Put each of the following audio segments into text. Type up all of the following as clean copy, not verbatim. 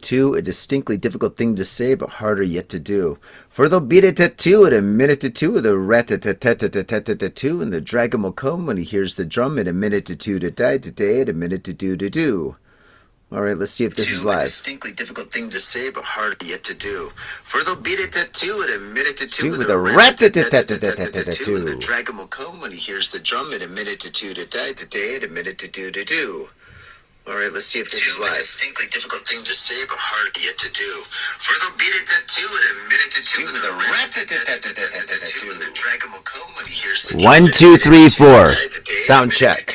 two, a distinctly difficult thing to say, but harder yet to do. For they'll beat it at two, at a minute to two, with a rat-a-tat-tat-tat-tat-tat-tat-two, and the dragon will come when he hears the drum at a minute to two to die to day, at a minute to do. All right, let's see if this is live. A distinctly difficult thing to say, but harder yet to do. For they'll beat it at two, at a minute to two, with a rat-a-tat-tat-tat-tat-tat-tat-tat-tat, and the dragon will come when he hears the drum at a minute to two to die to day, at a minute to do. All right, let's see if this is live. A distinctly difficult thing to say, but harder yet to do. For they'll beat it at two, at a minute to two, with a rat-a-tat-tat-tat-tat-tat-tat, and the dragon will come when he hears the drum. 1, 2, 3, 4. Sound check.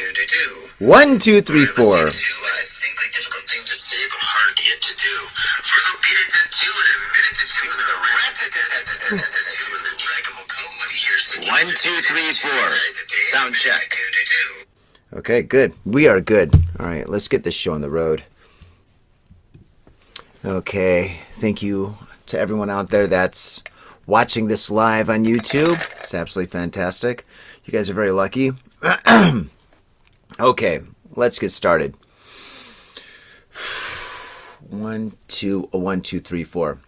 1, 2, 3, 4. Distinctly difficult thing to say, but harder yet to do. For they'll beat it at two, at a minute to two, with a rat-a-tat-tat-tat-tat-tat-tat, and the dragon will come when he hears the drum. 1, 2, 3, 4. Sound check. Okay, good. We are good. All right, let's get this show on the road. Okay, thank you to everyone out there that's watching this live on YouTube. It's absolutely fantastic. You guys are very lucky. Okay, let's get started. 1, 2, 3, 4.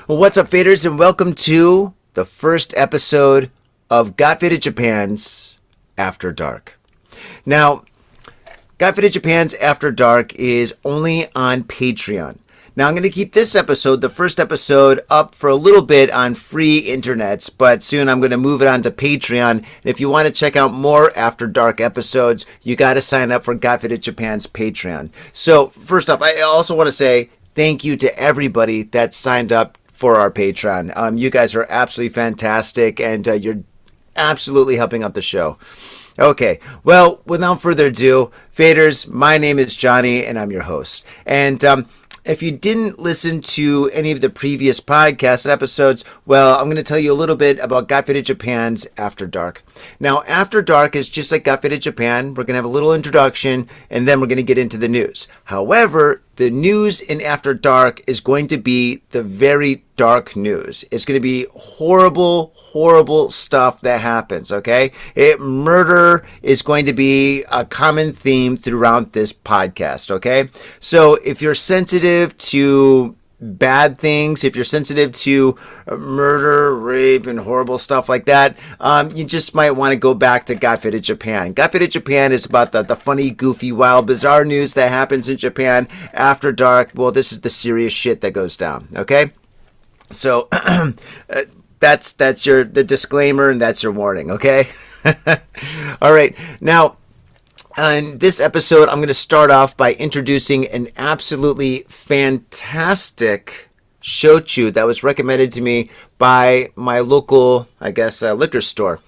Well, what's up, faders, and welcome to the first episode of Got Faded Japan's After Dark. Now, Got Faded Japan's After Dark is only on Patreon. Now, I'm going to keep this episode, the first episode, up for a little bit on free internets, but soon I'm going to move it on to Patreon. And if you want to check out more After Dark episodes, you got to sign up for Got Faded Japan's Patreon. So, first off, I also want to say thank you to everybody that signed up for our Patreon. You guys are absolutely fantastic, and you're absolutely helping out the show. Okay, well, without further ado, faders, my name is Johnny, and I'm your host. And if you didn't listen to any of the previous podcast episodes, well, I'm going to tell you a little bit about Got Faded Japan's After Dark. Now, After Dark is just like Got Faded Japan. We're going to have a little introduction, and then we're going to get into the news. However, the news in After Dark is going to be the very dark news. It's going to be horrible, horrible stuff that happens, okay? Murder is going to be a common theme throughout this podcast, okay? So if you're sensitive to bad things, if you're sensitive to murder, rape, and horrible stuff like that, you just might want to go back to Got Faded Japan. Got Faded Japan is about the funny, goofy, wild, bizarre news that happens in Japan. After Dark, well, this is the serious shit that goes down, okay? So that's the disclaimer, and that's your warning, okay? All right, now, on this episode, I'm going to start off by introducing an absolutely fantastic shochu that was recommended to me by my local, I guess, liquor store.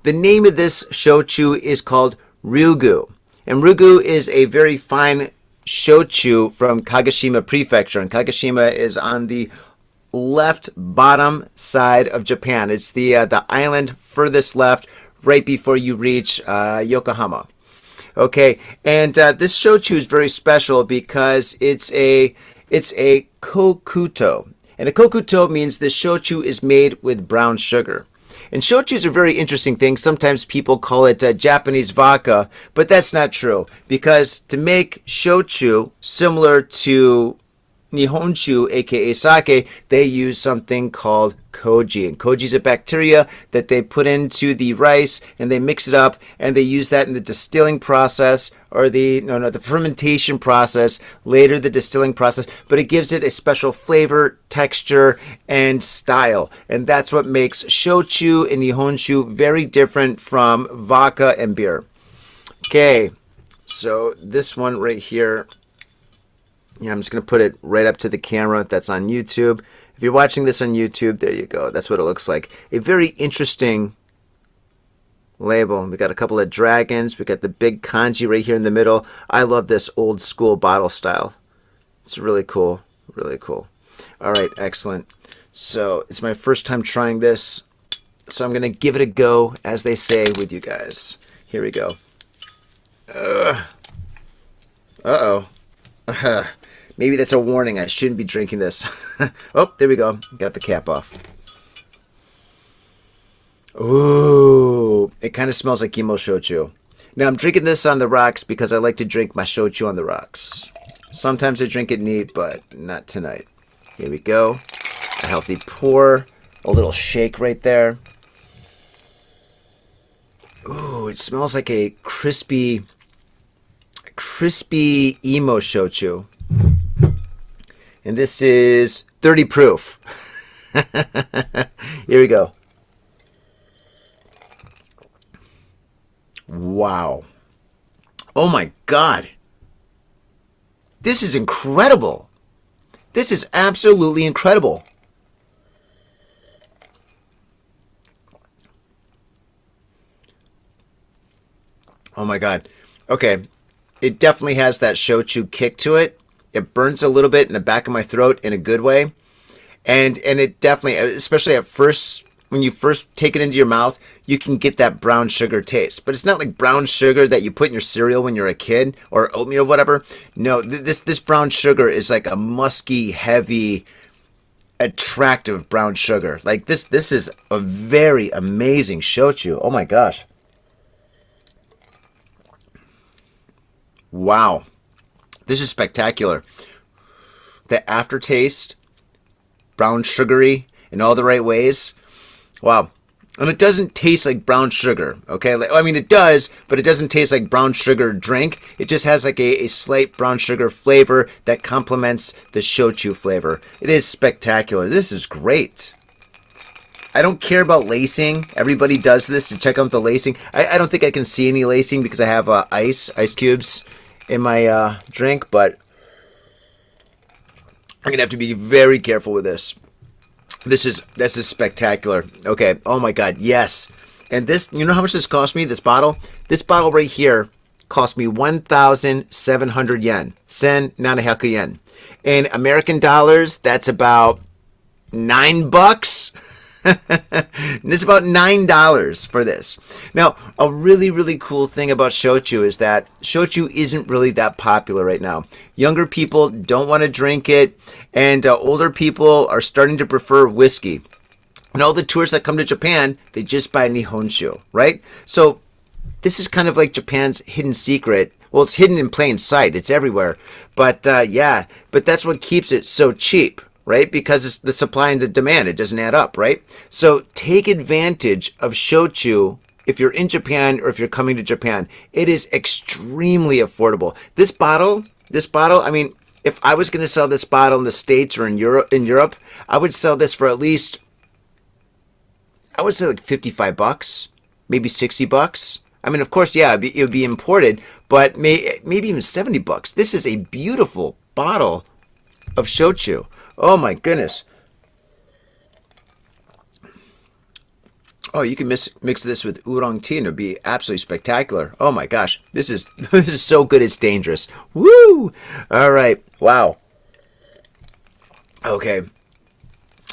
The name of this shochu is called Ryugu. And Ryugu is a very fine shochu from Kagoshima Prefecture. And Kagoshima is on the left bottom side of Japan. It's the island furthest left, right before you reach Yokohama. Okay, and this shochu is very special because it's a kokuto. And a kokuto means the shochu is made with brown sugar. And shochus are very interesting things. Sometimes people call it Japanese vodka, but that's not true. Because to make shochu similar to Nihonshu, aka sake, they use something called koji. And koji is a bacteria that they put into the rice and they mix it up, and they use that in the distilling process, or the fermentation process, later the distilling process, but it gives it a special flavor, texture, and style. And that's what makes shochu and Nihonshu very different from vodka and beer. Okay, so this one right here, I'm just going to put it right up to the camera. That's on YouTube. If you're watching this on YouTube, there you go. That's what it looks like. A very interesting label. We got a couple of dragons. We got the big kanji right here in the middle. I love this old school bottle style. It's really cool. Really cool. All right, excellent. So it's my first time trying this. So I'm going to give it a go, as they say, with you guys. Here we go. Uh-oh. Maybe that's a warning. I shouldn't be drinking this. Oh, there we go. Got the cap off. Ooh, it kind of smells like emo shochu. Now, I'm drinking this on the rocks because I like to drink my shochu on the rocks. Sometimes I drink it neat, but not tonight. Here we go. A healthy pour. A little shake right there. Ooh, it smells like a crispy emo shochu. And this is 30 proof. Here we go. Wow. Oh my God. This is incredible. This is absolutely incredible. Oh my God. Okay. It definitely has that shochu kick to it. It burns a little bit in the back of my throat in a good way. And it definitely, especially at first, when you first take it into your mouth, you can get that brown sugar taste. But it's not like brown sugar that you put in your cereal when you're a kid or oatmeal or whatever. No, this brown sugar is like a musky, heavy, attractive brown sugar. Like this is a very amazing shochu. Oh my gosh. Wow. This is spectacular. The aftertaste, brown sugary in all the right ways. Wow. And it doesn't taste like brown sugar, okay? I mean, it does, but it doesn't taste like brown sugar drink. It just has like a slight brown sugar flavor that complements the shochu flavor. It is spectacular. This is great. I don't care about lacing. Everybody does this to check out the lacing. I don't think I can see any lacing because I have ice cubes in my drink, but I'm going to have to be very careful with this. This is spectacular. Okay. Oh my God. Yes. And this, you know how much this cost me? This bottle right here cost me 1,700 yen. Sen nanahaku yen. In American dollars, that's about $9. And it's about $9 for this. Now, a really, really cool thing about shochu is that shochu isn't really that popular right now. Younger people don't want to drink it, and older people are starting to prefer whiskey. And all the tourists that come to Japan, they just buy Nihonshu, right? So this is kind of like Japan's hidden secret. Well, it's hidden in plain sight. It's everywhere. But yeah, but that's what keeps it so cheap. Right? Because it's the supply and the demand. It doesn't add up, right? So take advantage of shochu if you're in Japan or if you're coming to Japan. It is extremely affordable. This bottle, I mean, if I was going to sell this bottle in the States or in Europe, I would sell this for at least, I would say like $55, maybe $60. I mean, of course, yeah, it would be imported, but maybe even $70. This is a beautiful bottle of shochu. Oh my goodness. Oh, you can mix this with oolong tea and it would be absolutely spectacular. Oh my gosh. This is so good it's dangerous. Woo! All right. Wow. Okay.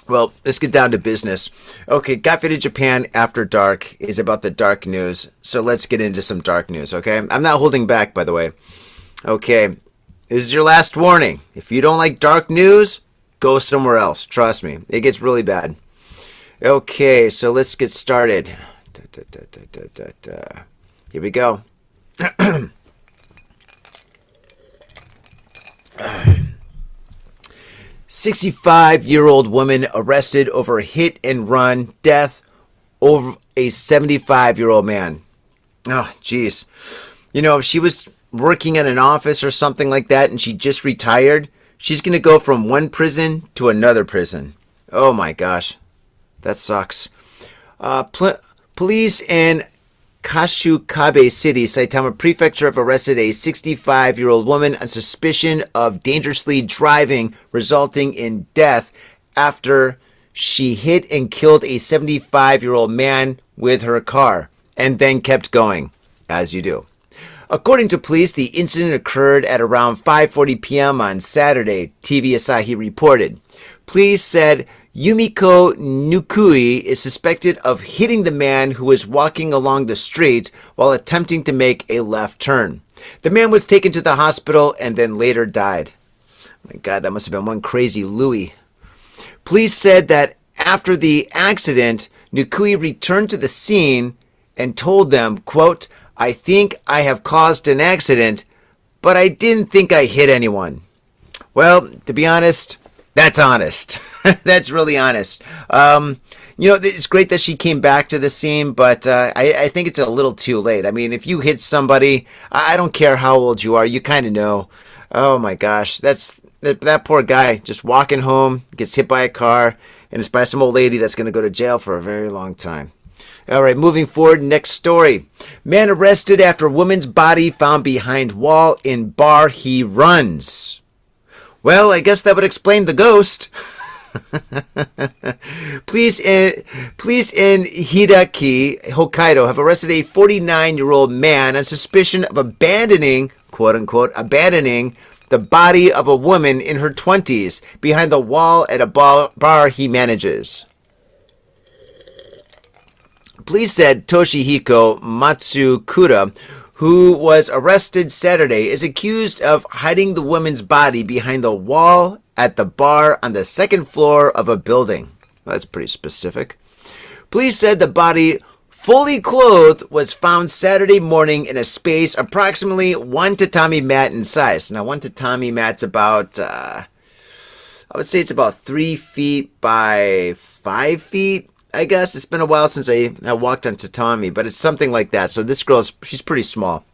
Well, let's get down to business. Okay, Got Faded Japan After Dark is about the dark news. So let's get into some dark news, okay? I'm not holding back, by the way. Okay. This is your last warning. If you don't like dark news, go somewhere else. Trust me. It gets really bad. Okay, so let's get started. Here we go. 65-year-old woman arrested over hit and run death over a 75-year-old man. Oh, jeez. You know, if she was working in an office or something like that and she just retired, she's going to go from one prison to another prison. Oh my gosh. That sucks. Police in Kashukabe City, Saitama Prefecture, have arrested a 65-year-old woman on suspicion of dangerously driving, resulting in death after she hit and killed a 75-year-old man with her car and then kept going, as you do. According to police, the incident occurred at around 5:40 p.m. on Saturday, TV Asahi reported. Police said Yumiko Nukui is suspected of hitting the man who was walking along the street while attempting to make a left turn. The man was taken to the hospital and then later died. My God, that must have been one crazy Louie. Police said that after the accident, Nukui returned to the scene and told them, quote, "I think I have caused an accident, but I didn't think I hit anyone." Well, to be honest, that's honest. That's really honest. It's great that she came back to the scene, but I think it's a little too late. I mean, if you hit somebody, I don't care how old you are, you kind of know. Oh my gosh, that poor guy just walking home, gets hit by a car, and it's by some old lady that's going to go to jail for a very long time. All right, moving forward, next story. Man arrested after woman's body found behind wall in bar he runs. Well, I guess that would explain the ghost. Police in Hidaki, Hokkaido, have arrested a 49-year-old man on suspicion of abandoning, quote unquote, abandoning the body of a woman in her 20s behind the wall at a bar he manages. Police said Toshihiko Matsukura, who was arrested Saturday, is accused of hiding the woman's body behind the wall at the bar on the second floor of a building. Well, that's pretty specific. Police said the body, fully clothed, was found Saturday morning in a space approximately 1 tatami mat in size. Now, 1 tatami mat's about, I would say it's about 3 feet by 5 feet. I guess it's been a while since I walked on tatami, but it's something like that. So this she's pretty small.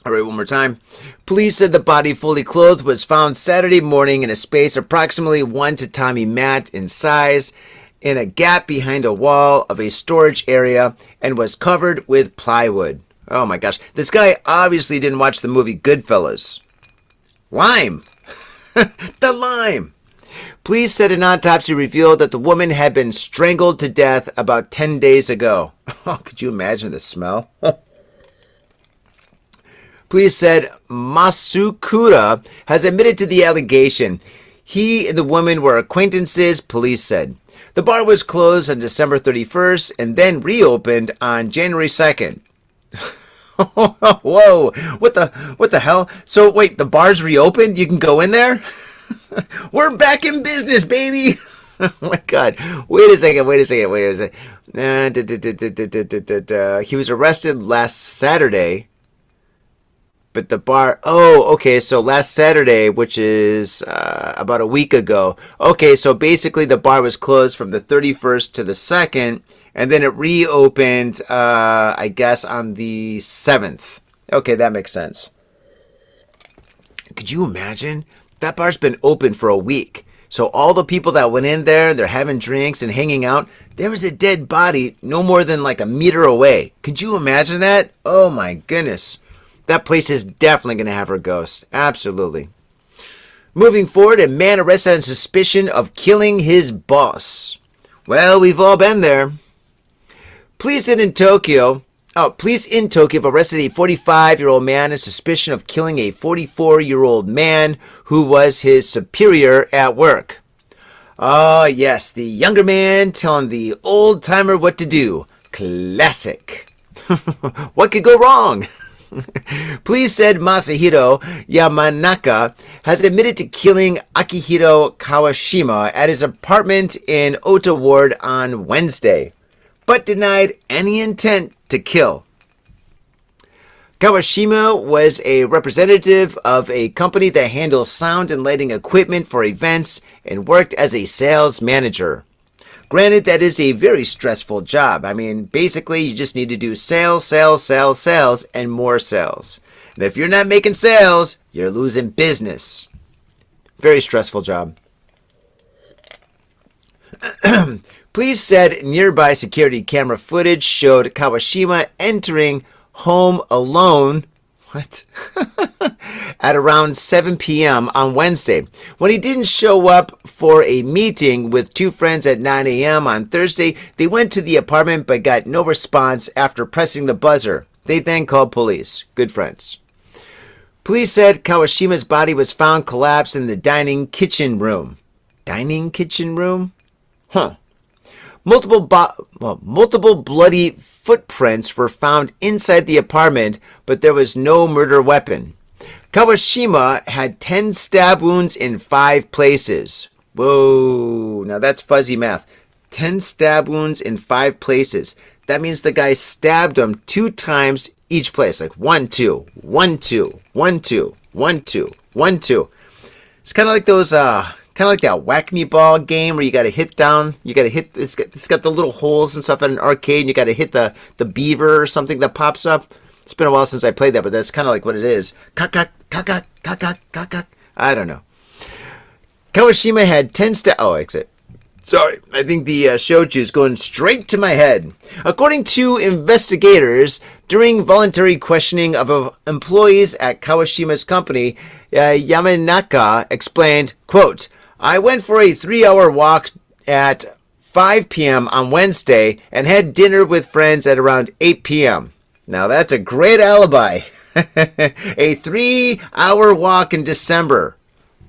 All right, one more time. Police said the body, fully clothed, was found Saturday morning in a space approximately 1 tatami mat in size in a gap behind a wall of a storage area and was covered with plywood. Oh my gosh. This guy obviously didn't watch the movie Goodfellas. Lime. The lime. Police said an autopsy revealed that the woman had been strangled to death about 10 days ago. Oh, could you imagine the smell? Police said Masukura has admitted to the allegation. He and the woman were acquaintances, police said. The bar was closed on December 31st and then reopened on January 2nd. Whoa, what the hell? So wait, the bar's reopened? You can go in there? We're back in business, baby. Oh my God. Wait a second. He was arrested last Saturday. But the bar, okay, so last Saturday, which is about a week ago. Okay, so basically the bar was closed from the 31st to the 2nd, and then it reopened, I guess, on the 7th. Okay, that makes sense. Could you imagine? That bar's been open for a week. So all the people that went in there, they're having drinks and hanging out, there was a dead body no more than like a meter away. Could you imagine that? Oh my goodness. That place is definitely going to have her ghost. Absolutely. Moving forward, a man arrested on suspicion of killing his boss. Well, we've all been there. Police in Tokyo have arrested a 45-year-old man on suspicion of killing a 44-year-old man who was his superior at work. Oh, yes, the younger man telling the old-timer what to do. Classic. What could go wrong? Police said Masahiro Yamanaka has admitted to killing Akihiro Kawashima at his apartment in Ota Ward on Wednesday, but denied any intent to kill. Kawashima was a representative of a company that handles sound and lighting equipment for events and worked as a sales manager. Granted, that is a very stressful job. I mean, basically, you just need to do sales, and more sales. And if you're not making sales, you're losing business. Very stressful job. Police said nearby security camera footage showed Kawashima entering home alone. What? At around 7 p.m. on Wednesday. When he didn't show up for a meeting with two friends at 9 a.m. on Thursday, they went to the apartment but got no response after pressing the buzzer. They then called police. Good friends. Police said Kawashima's body was found collapsed in the dining kitchen room. Dining kitchen room? Huh. Multiple bloody footprints were found inside the apartment, but there was no murder weapon. Kawashima had 10 stab wounds in 5 places. Whoa, now that's fuzzy math. 10 stab wounds in 5 places. That means the guy stabbed him 2 times each place. Like 1, 2, 1, 2, 1, 2, 1, 2, 1, 2. It's kind of like those, kind of like that whack me ball game where you got to hit down. You got to hit. It's got the little holes and stuff at an arcade, and you got to hit the beaver or something that pops up. It's been a while since I played that, but that's kind of like what it is. I don't know. Kawashima had 10 exit. Sorry, I think the shochu is going straight to my head. According to investigators, during voluntary questioning of employees at Kawashima's company, Yamanaka explained, quote, I went for a 3-hour walk at 5 p.m. on Wednesday and had dinner with friends at around 8 p.m. Now that's a great alibi. A 3-hour walk in December.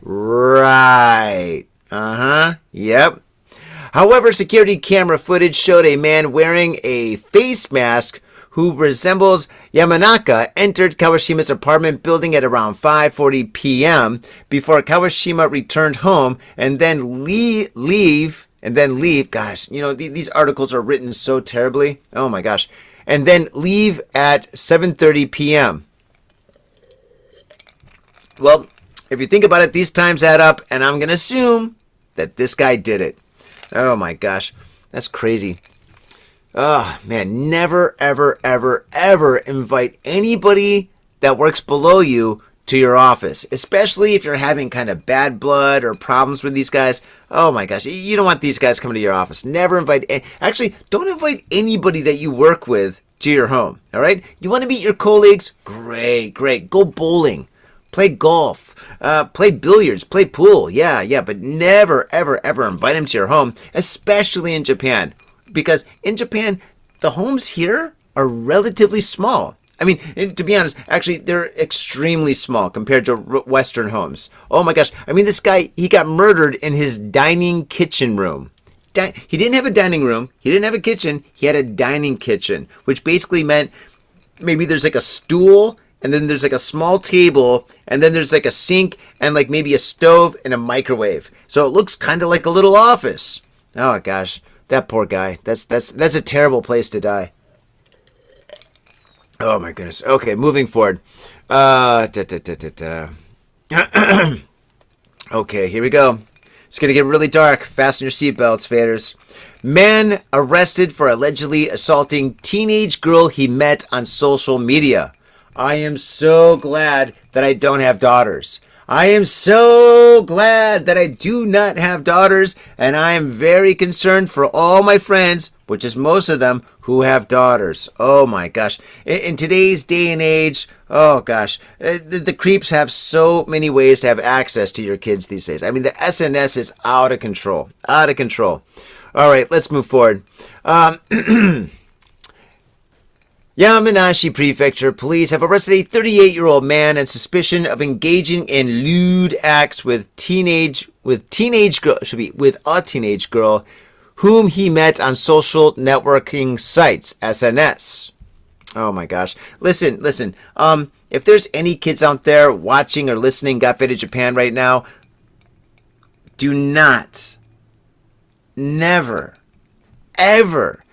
Right. Yep. However, security camera footage showed a man wearing a face mask who resembles Yamanaka entered Kawashima's apartment building at around 5:40 p.m. before Kawashima returned home and then leave. Gosh, you know, these articles are written so terribly. Oh my gosh. And then leave at 7:30 p.m. Well, if you think about it, these times add up, and I'm going to assume that this guy did it. Oh my gosh, that's crazy. Oh man, never, ever, ever, ever invite anybody that works below you to your office, especially if you're having kind of bad blood or problems with these guys. Oh my gosh, you don't want these guys coming to your office. Never invite, actually, don't invite anybody that you work with to your home, all right? You want to meet your colleagues? Great. Go bowling, play golf. Play billiards, play pool, yeah, but never, ever, ever invite them to your home, especially in Japan. Because in Japan, the homes here are relatively small. I mean, to be honest, actually, they're extremely small compared to Western homes. Oh my gosh, I mean, this guy, he got murdered in his dining kitchen room. He didn't have a dining room, he didn't have a kitchen, he had a dining kitchen, which basically meant maybe there's like a stool, and then there's like a small table, and then there's like a sink, and like maybe a stove and a microwave. So it looks kind of like a little office. Oh gosh, that poor guy. That's a terrible place to die. Oh my goodness. Okay, moving forward. Okay, here we go. It's gonna get really dark. Fasten your seatbelts, faders. Man arrested for allegedly assaulting teenage girl he met on social media. I am so glad that I don't have daughters. I am so glad that I do not have daughters, and I am very concerned for all my friends, which is most of them, who have daughters. Oh my gosh. In today's day and age, oh gosh, the creeps have so many ways to have access to your kids these days. I mean, the SNS is out of control. Out of control. All right, let's move forward. Yamanashi Prefecture police have arrested a 38-year-old man on suspicion of engaging in lewd acts with a teenage girl whom he met on social networking sites, SNS. Oh my gosh. Listen. If there's any kids out there watching or listening Got Faded Japan right now, do not, never, ever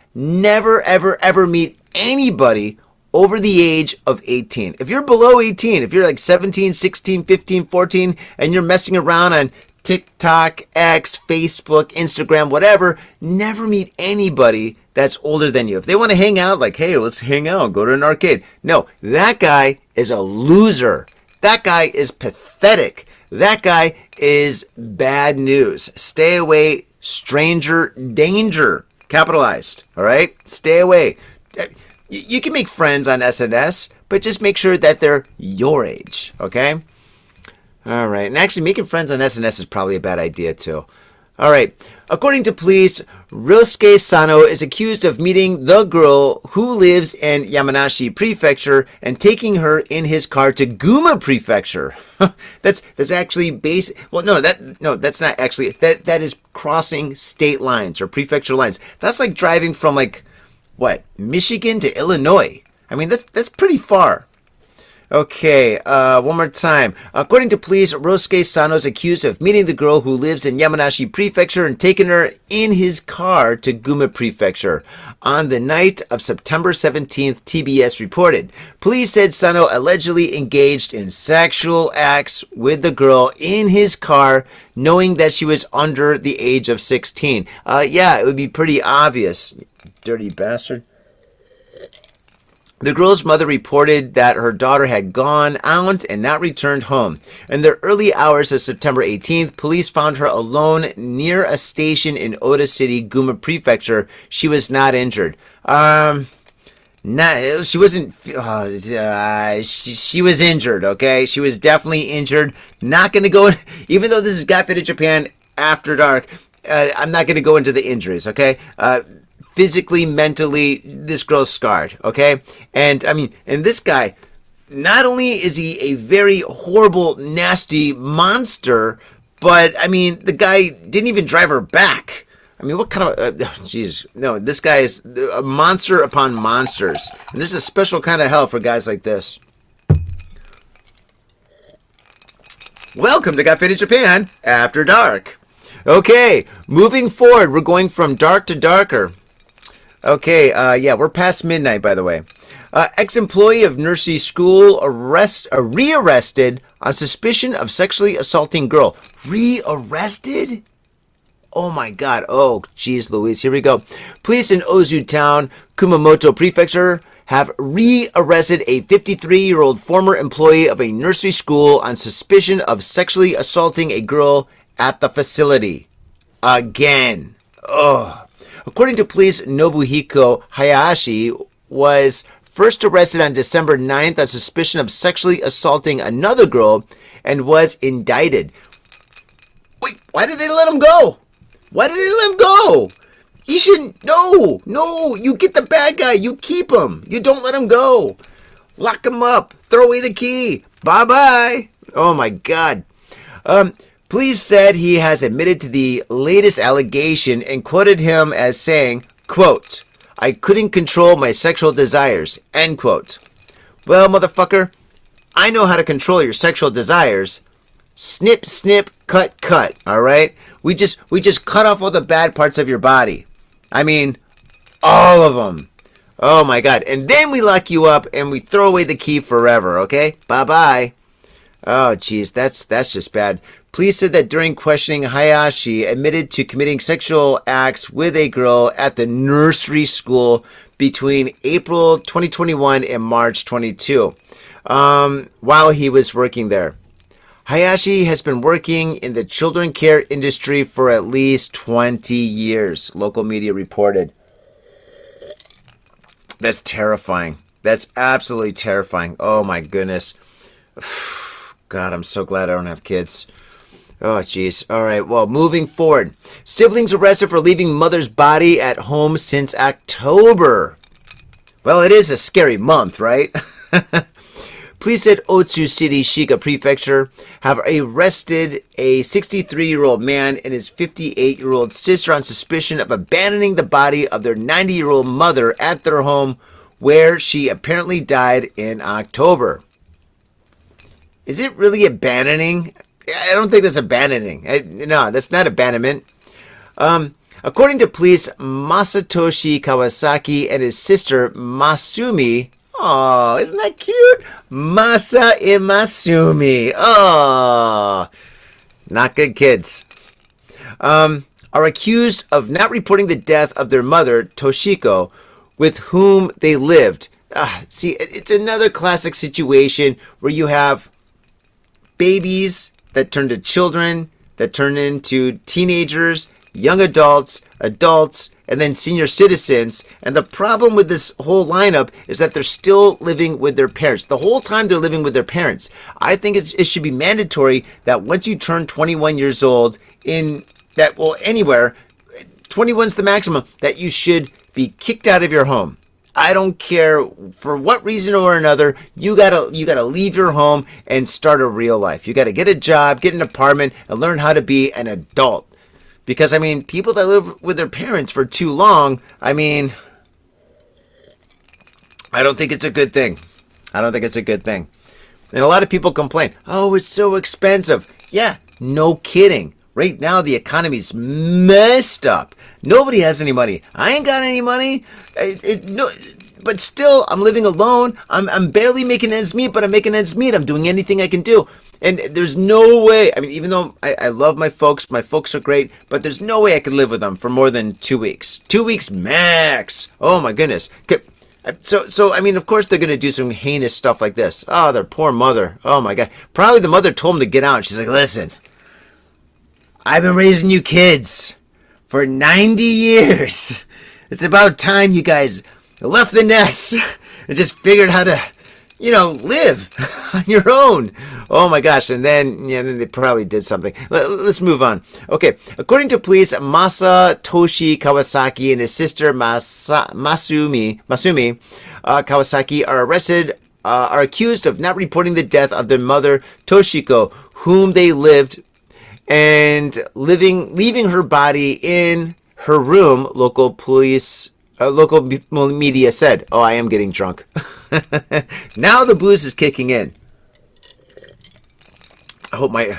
meet anybody over the age of 18. If you're below 18, if you're like 17, 16, 15, 14, and you're messing around on TikTok, X, Facebook, Instagram, whatever, never meet anybody that's older than you. If they want to hang out, like, hey, let's hang out, go to an arcade. No, that guy is a loser. That guy is pathetic. That guy is bad news. Stay away, stranger danger. Capitalized, all right? Stay away. You can make friends on SNS, but just make sure that they're your age, okay? All right. And actually, making friends on SNS is probably a bad idea, too. All right. According to police, Ryosuke Sano is accused of meeting the girl who lives in Yamanashi Prefecture and taking her in his car to Guma Prefecture. That's actually that's not actually. That is crossing state lines or prefecture lines. That's like driving from Michigan to Illinois. I mean, that's pretty far. Okay, one more time. According to police, Rosuke Sano is accused of meeting the girl who lives in Yamanashi Prefecture and taking her in his car to Guma Prefecture. On the night of September 17th, TBS reported. Police said Sano allegedly engaged in sexual acts with the girl in his car, knowing that she was under the age of 16. Yeah, it would be pretty obvious. Dirty bastard. The girl's mother reported that her daughter had gone out and not returned home. In the early hours of September 18th, police found her alone near a station in Oda City, Guma Prefecture. She was not injured. She wasn't. She was injured. Okay, she was definitely injured. Not going to go. Even though this is Got Faded Japan After Dark, I'm not going to go into the injuries. Okay. Physically, mentally, this girl's scarred, okay? And, I mean, and this guy, not only is he a very horrible, nasty monster, but, I mean, the guy didn't even drive her back. I mean, what kind of, jeez, no, this guy is a monster upon monsters. And there's a special kind of hell for guys like this. Welcome to Got Faded Japan After Dark. Okay, moving forward, we're going from dark to darker. Okay, yeah, we're past midnight, by the way. Ex-employee of nursery school rearrested on suspicion of sexually assaulting girl. Rearrested? Oh my God. Oh, geez, Louise. Here we go. Police in Ozu Town, Kumamoto Prefecture, have rearrested a 53-year-old former employee of a nursery school on suspicion of sexually assaulting a girl at the facility. Again. Ugh. According to police, Nobuhiko Hayashi was first arrested on December 9th on suspicion of sexually assaulting another girl and was indicted. Wait, why did they let him go? Why did they let him go? He shouldn't. No, you get the bad guy. You keep him. You don't let him go. Lock him up. Throw away the key. Bye-bye. Oh, my God. Police said he has admitted to the latest allegation and quoted him as saying, quote, "I couldn't control my sexual desires," end quote. Well, motherfucker, I know how to control your sexual desires. Snip, snip, cut, cut, all right? We just cut off all the bad parts of your body. I mean, all of them. Oh, my God. And then we lock you up and we throw away the key forever, okay? Bye-bye. Oh, geez, that's just bad. Police said that during questioning, Hayashi admitted to committing sexual acts with a girl at the nursery school between April 2021 and March 22, while he was working there. Hayashi has been working in the children care industry for at least 20 years, local media reported. That's terrifying. That's absolutely terrifying. Oh, my goodness. God, I'm so glad I don't have kids. Oh, jeez. All right. Well, moving forward. Siblings arrested for leaving mother's body at home since October. Well, it is a scary month, right? Police at Otsu City, Shiga Prefecture, have arrested a 63-year-old man and his 58-year-old sister on suspicion of abandoning the body of their 90-year-old mother at their home, where she apparently died in October. Is it really abandoning? I don't think that's abandoning. No, that's not abandonment. According to police, Masatoshi Kawasaki and his sister Masumi, oh, isn't that cute? Masa and Masumi. Oh, not good kids. Are accused of not reporting the death of their mother, Toshiko, with whom they lived. See, it's another classic situation where you have babies that turn to children, that turn into teenagers, young adults, and then senior citizens. And the problem with this whole lineup is that they're still living with their parents. The whole time they're living with their parents. I think it should be mandatory that once you turn 21 years old anywhere, 21's the maximum, that you should be kicked out of your home. I don't care for what reason or another. You gotta leave your home and start a real life. You gotta get a job, get an apartment, and learn how to be an adult. Because I mean, people that live with their parents for too long, I mean, I don't think it's a good thing. And a lot of people complain, oh, it's so expensive. Yeah, no kidding. Right now, the economy's messed up. Nobody has any money. I ain't got any money. No, but still, I'm living alone. I'm barely making ends meet, but I'm making ends meet. I'm doing anything I can do. And there's no way, I mean, even though I love my folks are great, but there's no way I could live with them for more than 2 weeks. 2 weeks max. Oh, my goodness. So I mean, of course they're going to do some heinous stuff like this. Oh, their poor mother. Oh, my God. Probably the mother told them to get out. She's like, listen, I've been raising you kids for 90 years. It's about time you guys left the nest and just figured how to, live on your own. Oh my gosh. And then they probably did something. Let's move on. Okay. According to police, Masatoshi Kawasaki and his sister Masumi Kawasaki are accused of not reporting the death of their mother, Toshiko, whom they lived and leaving her body in her room, local media said. Oh, I am getting drunk. Now the booze is kicking in. I hope my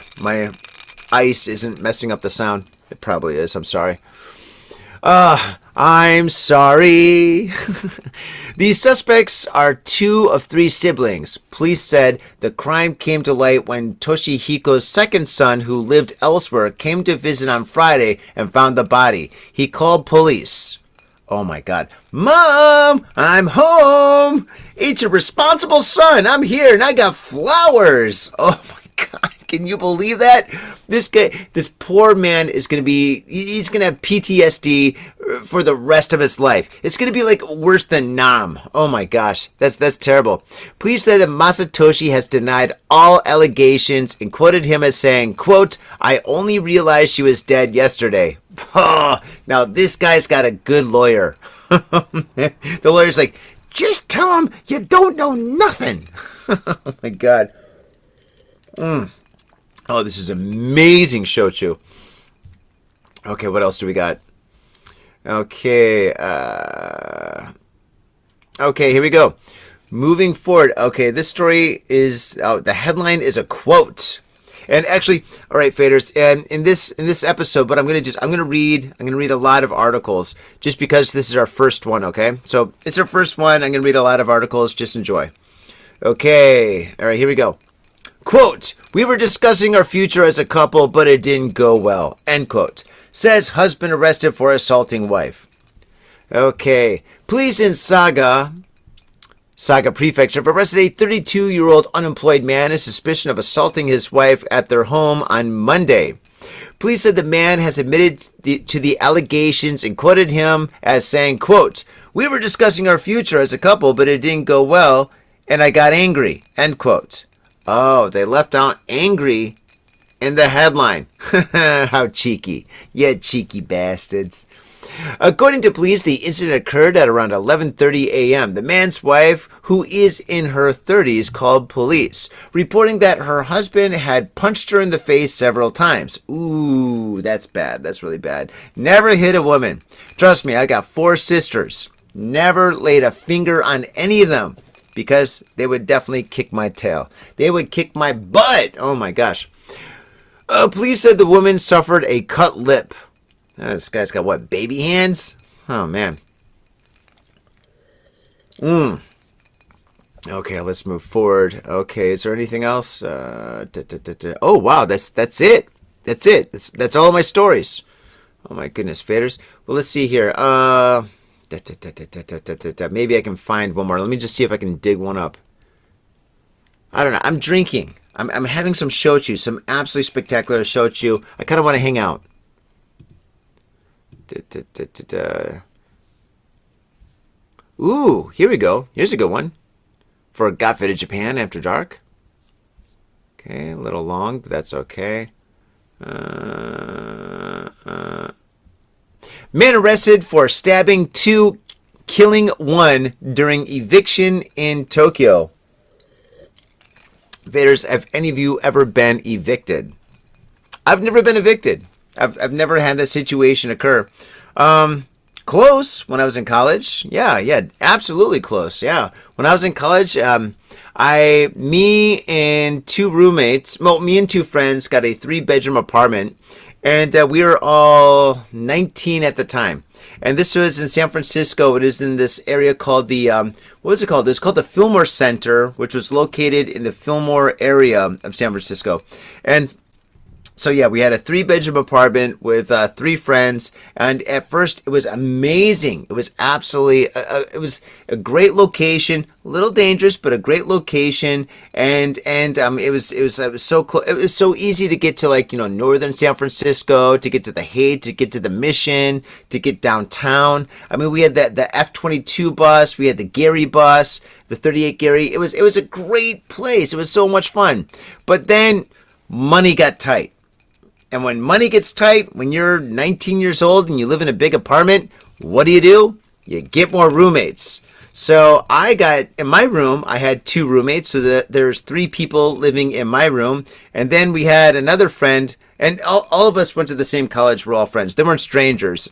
ice isn't messing up the sound. It probably is. I'm sorry. I'm sorry. These suspects are 2 of 3 siblings. Police said the crime came to light when Toshihiko's second son, who lived elsewhere, came to visit on Friday and found the body. He called police. Oh my God. Mom, I'm home. It's a responsible son. I'm here and I got flowers. Oh my God. Can you believe that? This poor man he's going to have PTSD for the rest of his life. It's going to be like worse than Nam. Oh my gosh. That's terrible. Police said that Masatoshi has denied all allegations and quoted him as saying, quote, I only realized she was dead yesterday. Oh, now this guy's got a good lawyer. The lawyer's like, just tell him you don't know nothing. Oh my God. Oh, this is amazing shochu. Okay, what else do we got? Okay, here we go. Moving forward. Okay, this story is the headline is a quote. And actually, all right, faders, and in this episode, but I'm gonna read a lot of articles just because this is our first one, okay? So it's our first one. I'm gonna read a lot of articles. Just enjoy. Okay, all right, here we go. Quote, we were discussing our future as a couple, but it didn't go well. End quote. Says husband arrested for assaulting wife. Okay. Police in Saga Prefecture have arrested a 32-year-old unemployed man in suspicion of assaulting his wife at their home on Monday. Police said the man has admitted to the allegations and quoted him as saying, quote, we were discussing our future as a couple, but it didn't go well, and I got angry. End quote. Oh, they left out angry in the headline. How cheeky. You cheeky bastards. According to police, the incident occurred at around 11:30 a.m. The man's wife, who is in her 30s, called police, reporting that her husband had punched her in the face several times. Ooh, that's bad. That's really bad. Never hit a woman. Trust me, I got 4 sisters. Never laid a finger on any of them. Because they would definitely kick my tail. They would kick my butt. Oh my gosh. Police said the woman suffered a cut lip. This guy's got what, baby hands? Oh man. Okay, let's move forward. Okay, is there anything else? Oh wow, that's it. That's it. That's all my stories. Oh my goodness, faders. Well, let's see here. Maybe I can find one more. Let me just see if I can dig one up. I don't know. I'm drinking. I'm having some shochu, some absolutely spectacular shochu. I kind of want to hang out. Ooh, here we go. Here's a good one for Got Faded Japan After Dark. Okay, a little long, but that's okay. Man arrested for stabbing 2, killing 1 during eviction in Tokyo. Vaders, have any of you ever been evicted? I've never been evicted. I've never had that situation occur. Close when I was in college. Yeah, absolutely close. Yeah. When I was in college, me and two roommates, well, me and two friends got a 3-bedroom apartment, and we were all 19 at the time. And this was in San Francisco. It is in this area called the, what was it called? It was called the Fillmore Center, which was located in the Fillmore area of San Francisco. And so yeah, we had a 3-bedroom apartment with 3 friends, and at first it was amazing. It was absolutely, it was a great location, a little dangerous, but a great location, and it was so close. It was so easy to get to, like, northern San Francisco, to get to the Haight, to get to the Mission, to get downtown. I mean, we had the F-22 bus, we had the Gary bus, the 38 Gary. It was a great place. It was so much fun, but then money got tight. And when money gets tight, when you're 19 years old and you live in a big apartment, what do? You get more roommates. So I got, in my room, I had 2 roommates, so there's 3 people living in my room. And then we had another friend, and all of us went to the same college. We're all friends. They weren't strangers.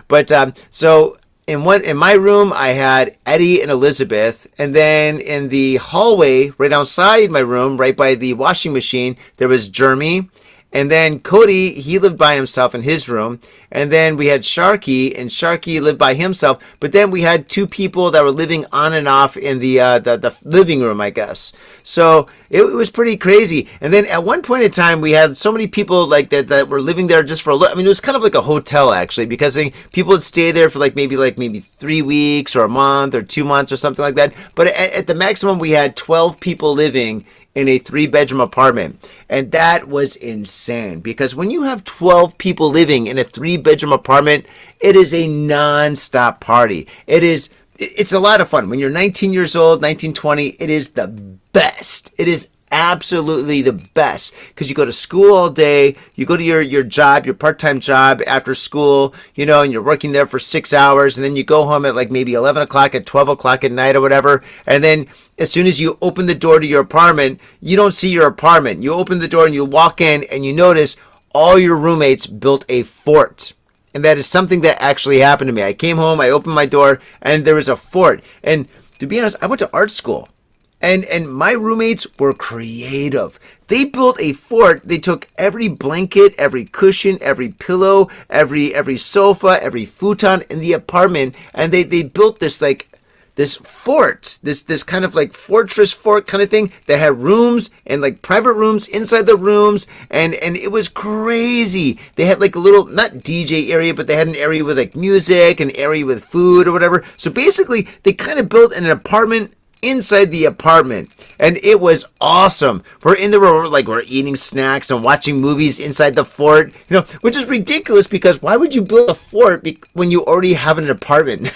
But so in my room, I had Eddie and Elizabeth. And then in the hallway, right outside my room, right by the washing machine, there was Jeremy. And then Cody, he lived by himself in his room. And then we had Sharky, and Sharky lived by himself. But then we had 2 people that were living on and off in the living room, I guess. So it was pretty crazy. And then at one point in time, we had so many people like that were living there just for a little. I mean, it was kind of like a hotel, actually, because people would stay there for maybe 3 weeks or a month or 2 months or something like that. But at the maximum, we had 12 people living in a 3-bedroom apartment. And that was insane, because when you have 12 people living in a 3-bedroom apartment, it is a non-stop party. It's a lot of fun. When you're 19 years old, 19, 20, it is the best. It is absolutely the best, because you go to school all day, you go to your job, your part-time job after school, and you're working there for 6 hours, and then you go home at maybe 11 o'clock at 12 o'clock at night or whatever, and then as soon as you open the door to your apartment, you don't see your apartment. You open the door and you walk in and you notice all your roommates built a fort. And that is something that actually happened to me. I came home, I opened my door, and there was a fort. And to be honest, I went to art school. And my roommates were creative. They built a fort. They took every blanket, every cushion, every pillow, every sofa, every futon in the apartment, and they built this fort, this kind of fortress fort kind of thing that had rooms and private rooms inside the rooms, and it was crazy. They had a little, not DJ area, but they had an area with music, an area with food or whatever. So basically, they kind of built an apartment inside the apartment, and it was awesome. We're in there, we're eating snacks and watching movies inside the fort, which is ridiculous, because why would you build a fort when you already have an apartment?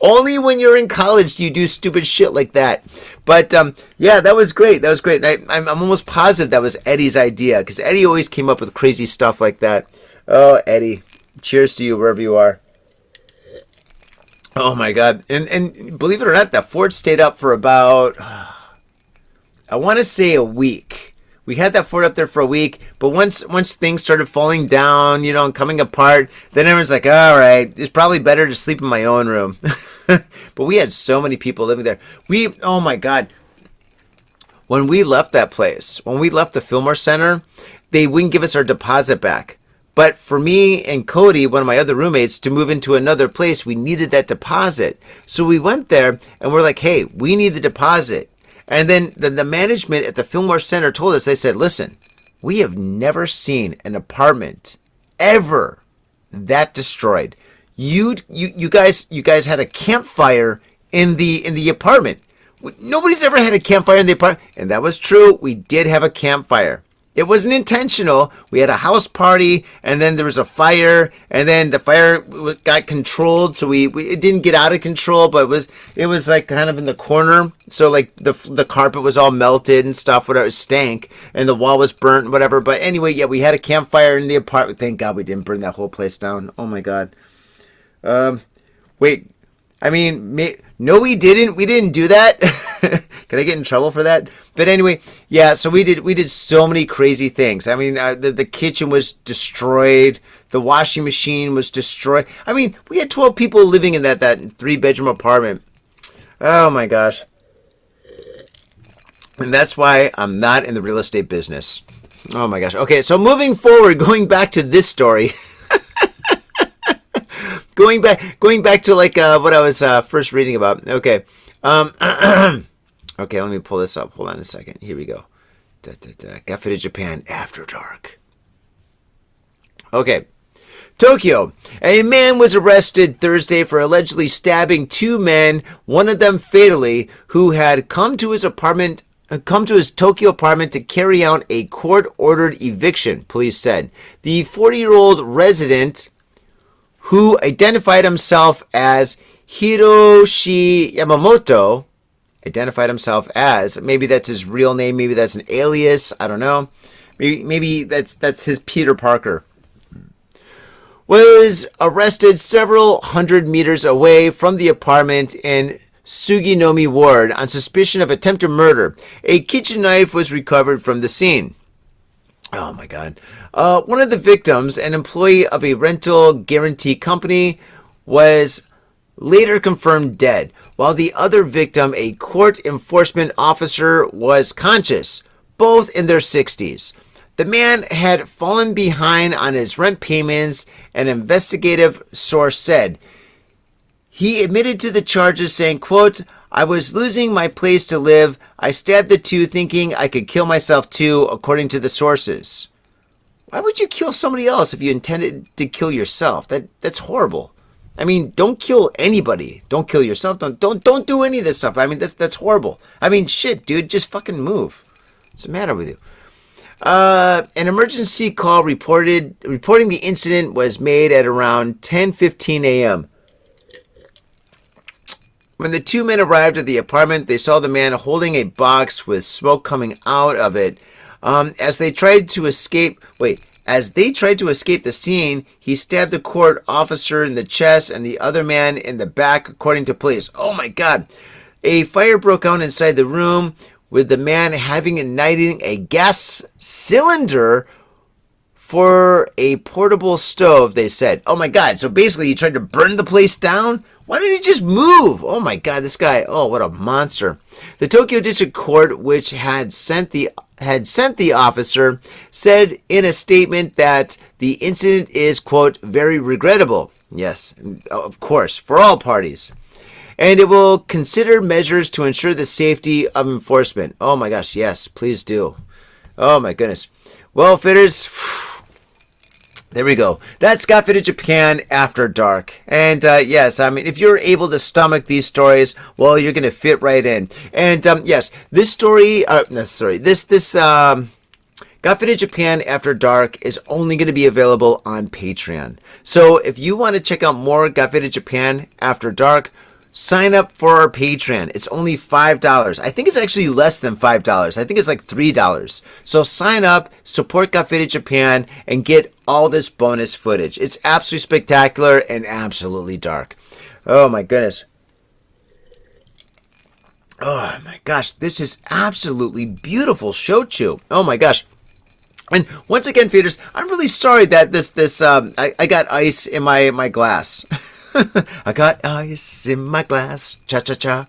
Only when you're in college do you do stupid shit like that. But yeah, that was great. And I'm almost positive that was Eddie's idea, because Eddie always came up with crazy stuff like that. Oh, Eddie, cheers to you wherever you are. Oh my God. And believe it or not, that fort stayed up for about, I want to say, a week. We had that fort up there for a week, but once things started falling down, and coming apart, then everyone's like, all right, it's probably better to sleep in my own room. But we had so many people living there. Oh my God. When we left that place, when we left the Fillmore Center, they wouldn't give us our deposit back. But for me and Cody, one of my other roommates, to move into another place, we needed that deposit. So we went there and we're like, hey, we need the deposit. And then the management at the Fillmore Center told us, they said, listen, we have never seen an apartment ever that destroyed. You guys had a campfire in the apartment. Nobody's ever had a campfire in the apartment. And that was true. We did have a campfire. It wasn't intentional. We had a house party, and then there was a fire, and then the fire got controlled, so it didn't get out of control, but it was kind of in the corner, so the carpet was all melted and stuff, whatever, it stank, and the wall was burnt and whatever. But anyway, yeah, we had a campfire in the apartment. Thank God we didn't burn that whole place down. Oh my God. Wait, I mean, no, we didn't. We didn't do that. Could I get in trouble for that? But anyway, yeah. So we did so many crazy things. I mean, the kitchen was destroyed. The washing machine was destroyed. I mean, we had 12 people living in that 3-bedroom apartment. Oh my gosh. And that's why I'm not in the real estate business. Oh my gosh. Okay, so moving forward, going back to this story. Going back to like what I was first reading about. Okay. Okay, let me pull this up. Hold on a second. Here we go. Got Faded Japan After Dark. Okay. Tokyo. A man was arrested Thursday for allegedly stabbing 2 men, one of them fatally, who had come to his Tokyo apartment to carry out a court-ordered eviction, police said. The 40-year-old resident, who identified himself as Hiroshi Yamamoto, maybe that's his real name, maybe that's an alias, I don't know. Maybe that's his Peter Parker, was arrested several hundred meters away from the apartment in Suginomi Ward on suspicion of attempted murder. A kitchen knife was recovered from the scene. Oh my God. One of the victims, an employee of a rental guarantee company, was later confirmed dead, while the other victim, a court enforcement officer, was conscious, both in their 60s. The man had fallen behind on his rent payments, an investigative source said. He admitted to the charges, saying, quote, "I was losing my place to live. I stabbed the 2 thinking I could kill myself too," according to the sources. Why would you kill somebody else if you intended to kill yourself? That's horrible. I mean, don't kill anybody. Don't kill yourself. Don't do any of this stuff. I mean, that's horrible. I mean, shit, dude, just fucking move. What's the matter with you? An emergency call reporting the incident was made at around 10:15 a.m. When the 2 men arrived at the apartment, they saw the man holding a box with smoke coming out of it. As they tried to escape the scene, he stabbed the court officer in the chest and the other man in the back, according to police. Oh my God. A fire broke out inside the room, with the man having ignited a gas cylinder for a portable stove, they said. Oh my God. So basically he tried to burn the place down? Why didn't he just move? Oh my God, this guy, oh, what a monster. The Tokyo District Court, which had sent the officer, said in a statement that the incident is, quote, very regrettable. Yes, of course, for all parties. And it will consider measures to ensure the safety of enforcement. Oh my gosh, yes, please do. Oh my goodness. Well, fitters, there we go. That's Got Faded Japan After Dark. And yes, I mean, if you're able to stomach these stories, well, you're going to fit right in. And yes, this story, this Got Faded Japan After Dark is only going to be available on Patreon. So if you want to check out more Got Faded Japan After Dark, sign up for our Patreon. It's only $5. I think it's actually less than $5. I think it's like $3. So sign up, support Got Faded Japan, and get all this bonus footage. It's absolutely spectacular and absolutely dark. Oh my goodness. Oh my gosh, this is absolutely beautiful shochu. Oh my gosh. And once again, feeders, I'm really sorry that I got ice in my glass. I got ice in my glass, cha-cha-cha.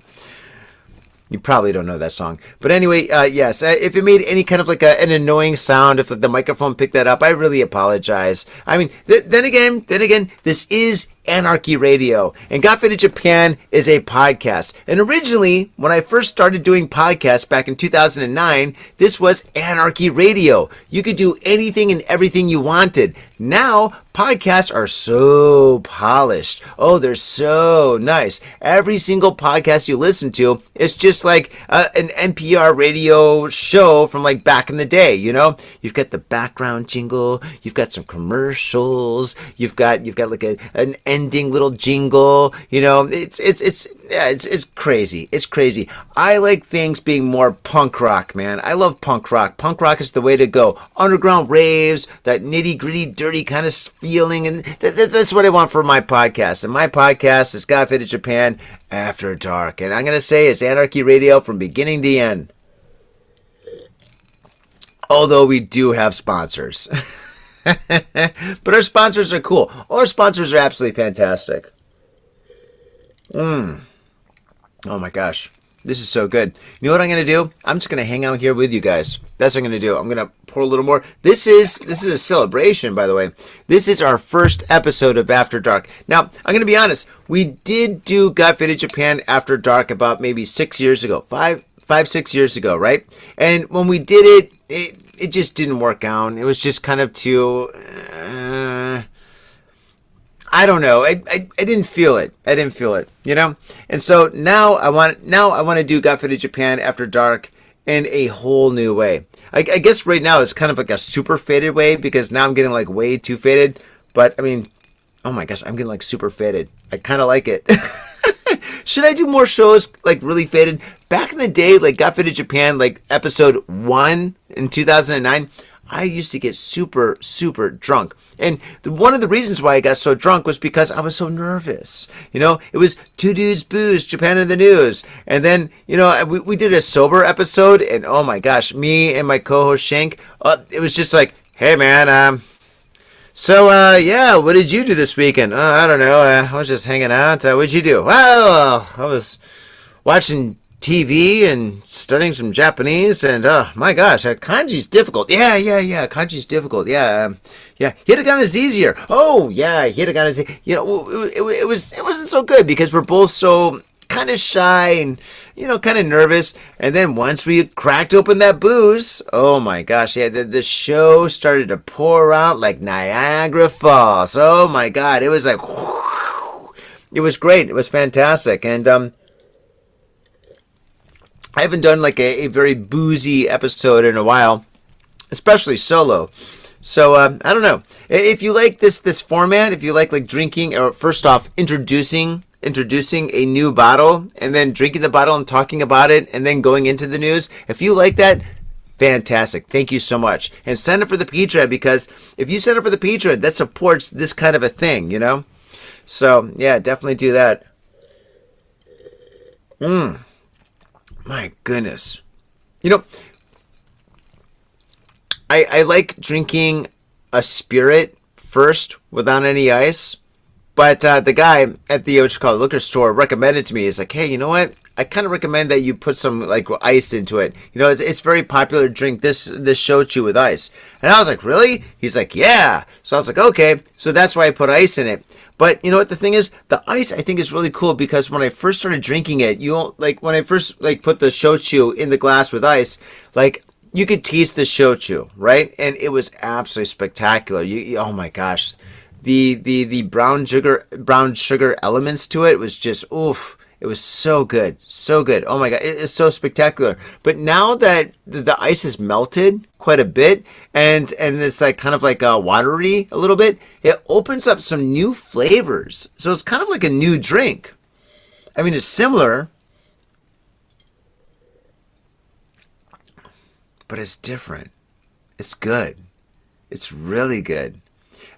You probably don't know that song. But anyway, yes, if it made any kind of like an annoying sound, if the microphone picked that up, I really apologize. I mean, then again, this is Anarchy Radio, and Got Faded Japan is a podcast. And originally, when I first started doing podcasts back in 2009, this was Anarchy Radio. You could do anything and everything you wanted. Now, podcasts are so polished. Oh, they're so nice. Every single podcast you listen to is just like an NPR radio show from like back in the day, you know? You've got the background jingle, you've got some commercials, you've got like an ending little jingle. It's crazy. It's crazy. I like things being more punk rock, man. I love punk rock. Punk rock is the way to go. Underground raves, that nitty gritty, dirty kind of feeling, and that's what I want for my podcast. And my podcast is Got Faded Japan After Dark, and I'm gonna say it's Anarchy Radio from beginning to end. Although we do have sponsors. But our sponsors are cool. Our sponsors are absolutely fantastic. Oh my gosh. This is so good. You know what I'm going to do? I'm just going to hang out here with you guys. That's what I'm going to do. I'm going to pour a little more. This is a celebration, by the way. This is our first episode of After Dark. Now, I'm going to be honest. We did do Got Faded Japan After Dark about maybe 6 years ago. 6 years ago, right? And when we did it just didn't work out. It was just kind of too... I don't know. I didn't feel it. And so now I want to do Got Faded Japan After Dark in a whole new way. I guess right now it's kind of like a super faded way because now I'm getting like way too faded. But I mean, oh my gosh, I'm getting like super faded. I kind of like it. Should I do more shows like really faded? Back in the day, like Got Faded Japan, like episode 1 in 2009, I used to get super, super drunk. And one of the reasons why I got so drunk was because I was so nervous. It was Two Dudes Booze, Japan in the News. And then, we did a sober episode. And oh my gosh, me and my co-host Shank, it was just like, hey man, what did you do this weekend? I don't know. I was just hanging out. What'd you do? Well, I was watching TV and studying some Japanese, and my gosh, kanji's difficult. Yeah, kanji's difficult. Yeah, hiragana is easier. Oh, yeah, hiragana is. It wasn't so good because we're both so kind of shy and kind of nervous. And then once we cracked open that booze, oh my gosh, yeah, the show started to pour out like Niagara Falls. Oh my God, it was like, whoosh. It was great. It was fantastic, and I haven't done like a very boozy episode in a while, especially solo. So I don't know if you like this format. If you like drinking, or first off introducing a new bottle and then drinking the bottle and talking about it and then going into the news. If you like that, fantastic. Thank you so much. And sign up for the Patreon, because if you sign up for the Patreon, that supports this kind of a thing, So yeah, definitely do that. My goodness. I like drinking a spirit first without any ice. But the guy at the liquor store recommended to me, he's like, hey, you know what? I kind of recommend that you put some like ice into it. It's very popular to drink this shochu with ice. And I was like, really? He's like, yeah. So I was like, okay. So that's why I put ice in it. But you know what the thing is? The ice I think is really cool because when I first started drinking it, when I first put the shochu in the glass with ice, you could taste the shochu, right? And it was absolutely spectacular. Oh my gosh. The brown sugar elements to it was just oof. It was so good. Oh my God, it's so spectacular. But now that the ice has melted quite a bit and it's like kind of like watery a little bit, it opens up some new flavors. So it's kind of like a new drink. I mean, it's similar, but it's different. It's good. It's really good.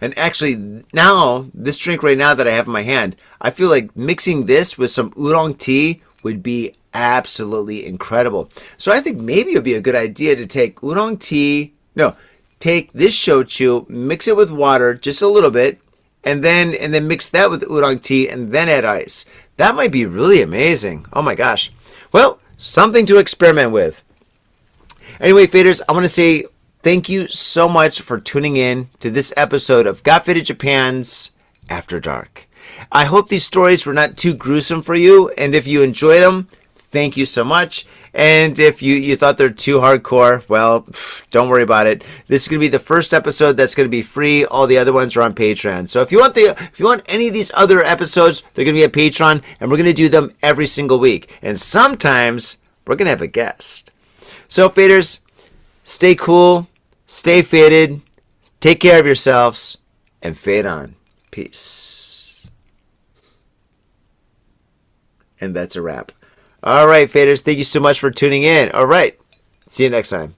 And actually, now, this drink right now that I have in my hand, I feel like mixing this with some oolong tea would be absolutely incredible. So I think maybe it would be a good idea to take take this shochu, mix it with water just a little bit, and then mix that with oolong tea and then add ice. That might be really amazing. Oh my gosh. Well, something to experiment with. Anyway, faders, I want to say thank you so much for tuning in to this episode of Got Faded Japan's After Dark. I hope these stories were not too gruesome for you, and if you enjoyed them, thank you so much. And if you thought they're too hardcore, well, don't worry about it. This is going to be the first episode that's going to be free. All the other ones are on Patreon. So if you want any of these other episodes, they're going to be at Patreon, and we're going to do them every single week. And sometimes we're going to have a guest. So faders, stay cool, stay faded, take care of yourselves, and fade on. Peace. And that's a wrap. All right, faders. Thank you so much for tuning in. All right. See you next time.